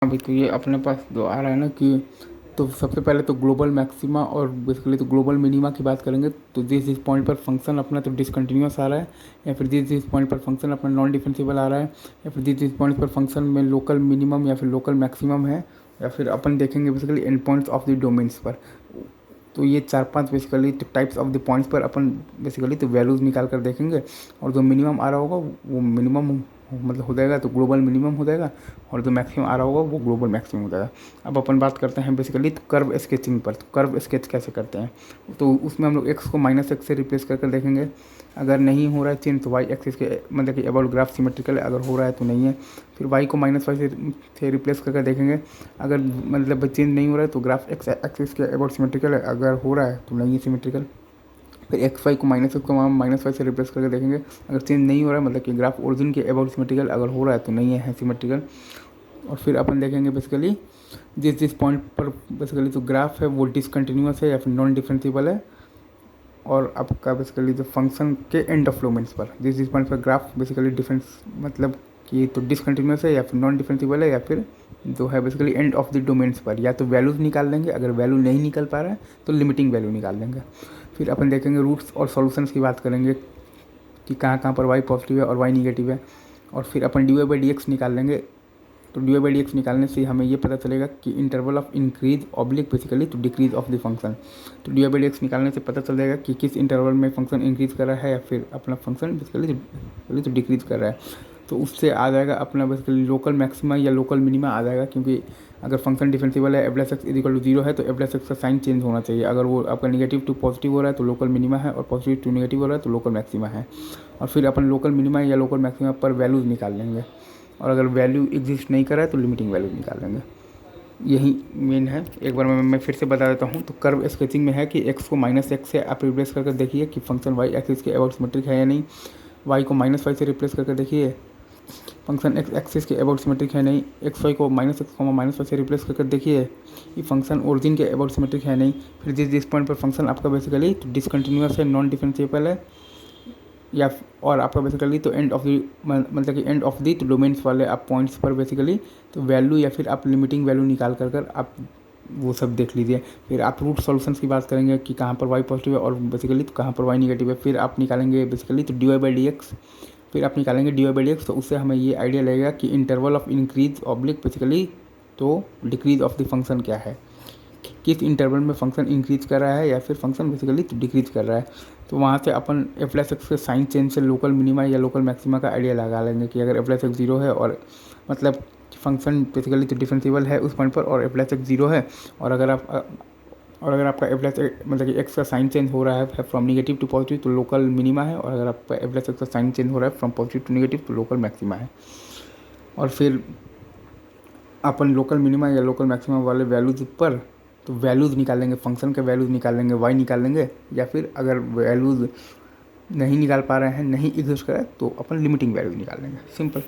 अभी तो ये अपने पास जो आ रहा है ना कि तो सबसे पहले तो ग्लोबल मैक्सिमा और बेसिकली तो ग्लोबल मिनिमा की बात करेंगे। तो जिस पॉइंट पर फंक्शन अपना तो डिसकंटिन्यूअस आ रहा है, या फिर जिस पॉइंट पर फंक्शन अपना नॉन डिफरेंशिएबल आ रहा है, या फिर जिस पॉइंट पर फंक्शन में लोकल मिनिमम या फिर लोकल मैक्सिमम है, या फिर अपन देखेंगे basically and points of the domains पर। तो ये 4-5 basically types of the points पर अपन बेसिकली तो वैल्यूज़ निकाल कर देखेंगे। और जो मिनिमम आ रहा होगा वो मिनिमम मतलब हो जाएगा, तो ग्लोबल मिनिमम हो जाएगा, और जो मैक्सिमम आ रहा होगा वो ग्लोबल मैक्सिमम हो जाएगा। अब अपन बात करते हैं बेसिकली तो कर्व स्केचिंग पर। तो कर्व स्केच कैसे करते हैं, तो उसमें हम लोग एक्स को -x से रिप्लेस कर देखेंगे। अगर नहीं हो रहा है चेंज तो वाई एक्सिस के मतलब कि अबाउट ग्राफ सिमेट्रिकल है, अगर हो रहा है तो नहीं है। फिर वाई को -y से रिप्लेस करके देखेंगे। अगर मतलब चेंज नहीं हो रहा है तो ग्राफ एक्स एक्सिस के अबाउट सिमेट्रिकल है, अगर हो रहा है तो नहीं है सिमेट्रिकल। फिर एक्स वाई को -y से रिप्लेस करके देखेंगे। अगर चेंज नहीं हो रहा है मतलब कि ग्राफ ओरिजिन के अबाउट सिमेट्रिकल, अगर हो रहा है तो नहीं है सिमेट्रिकल। और फिर अपन देखेंगे बेसिकली जिस पॉइंट पर बेसिकली जो ग्राफ है वो डिसकंटिन्यूअस है या फिर नॉन डिफरेंशिएबल है, और आपका बेसिकली जो फंक्शन के एंड ऑफ डोमेन्स पर जिस पॉइंट पर ग्राफ बेसिकली डिफरेंस मतलब कि तो डिसकंटिन्यूअस है या फिर नॉन डिफरेंशिएबल है, या फिर जो है basically end of the domains पर या तो वैल्यूज़ निकाल देंगे। अगर वैल्यू नहीं निकल पा रहा है तो लिमिटिंग वैल्यू निकाल देंगे। फिर अपन देखेंगे रूट्स और सॉल्यूशंस की बात करेंगे कि कहाँ कहाँ पर वाई पॉजिटिव है और वाई निगेटिव है। और फिर अपन d Y by D x निकाल लेंगे। तो D Y by D x निकालने से हमें ये पता चलेगा कि interval of increase oblique basically तो डिक्रीज ऑफ द फंक्शन। तो D Y by D x निकालने से पता चल जाएगा कि किस इंटरवल में फंक्शन इंक्रीज कर रहा है या फिर अपना फंक्शन बेसिकली तो डिक्रीज कर रहा है। तो उससे आ जाएगा अपना बेसिकली लोकल मैक्सिमा या लोकल मिनिमा आ जाएगा, क्योंकि अगर फंक्शन डिफरेंशिएबल है f + x = 0 है तो f + x का साइन चेंज होना चाहिए। अगर वो आपका नेगेटिव टू पॉजिटिव हो रहा है तो लोकल मिनिमा है, और पॉजिटिव टू नेगेटिव हो रहा है तो लोकल मैक्सिमा है। और फिर अपन लोकल मिनिमा या लोकल मैक्सिमा पर वैल्यूज़ निकाल लेंगे, और अगर वैल्यू एग्जिस्ट नहीं कर रहा है तो लिमिटिंग वैल्यू निकाल लेंगे। यही मेन है। एक बार मैं फिर से बता देता हूँ। तो कर्व स्केचिंग में है कि x को -x से आप रिप्लेस करके देखिए कि फंक्शन y एक्सिस के अबाउट सिमेट्रिक है या नहीं। y को -y से रिप्लेस करके देखिए फंक्शन x एक्सिस के अबाउट सिमेट्रिक है नहीं। एक्स वाई को -x, -y से रिप्लेस करके देखिए कि फंक्शन ओरिजिन के अबाउट सिमेट्रिक है नहीं। फिर जिस पॉइंट पर फंक्शन आपका बेसिकली तो डिसकंटिन्यूअस है, नॉन डिफरेंशिएबल है, या और आपका बेसिकली तो एंड ऑफ द मतलब कि एंड ऑफ द तो डोमेन्स वाले आप पॉइंट्स पर बेसिकली तो वैल्यू या फिर आप लिमिटिंग वैल्यू निकाल कर आप वो सब देख लीजिए। फिर आप रूट सॉल्यूशंस की बात करेंगे कि कहाँ पर वाई पॉजिटिव है और बेसिकली तो कहाँ पर वाई निगेटिव है। फिर आप निकालेंगे बेसिकली तो D Y by D X. फिर आप निकालेंगे D Y by D X, तो उससे हमें ये आइडिया लगेगा कि interval of increase oblique basically तो डिक्रीज ऑफ द फंक्शन क्या है, किस इंटरवल में फंक्शन इंक्रीज कर रहा है या फिर फंक्शन बेसिकली तो डिक्रीज कर रहा है। तो वहाँ से अपन f + x के साइन चेंज से लोकल मिनिमा या लोकल मैक्सिमा का आइडिया लगा लेंगे कि अगर f + x 0 है और मतलब फंक्शन बेसिकली तो डिफरेंशिएबल है उस पॉइंट पर, और f + x 0 है, और अगर आपका f + x मतलब कि x का साइन चेंज हो रहा है फ्रॉम निगेटिव टू पॉजिटिव तो लोकल मिनिमा है, और अगर आपका f + x का साइन चेंज हो रहा है फ्रॉम पॉजिटिव टू निगेटिव तो लोकल मैक्सिमा है। और फिर अपन लोकल मिनिमा या लोकल मैक्सिमा वाले वैल्यूज़ पर तो वैल्यूज़ निकालेंगे, फंक्शन के वैल्यूज़ निकालेंगे, वाई निकालेंगे, या फिर अगर वैल्यूज़ नहीं निकाल पा रहे हैं, नहीं एग्जिस्ट कर रहा है तो अपन लिमिटिंग वैल्यूज़ निकाल लेंगे। सिंपल।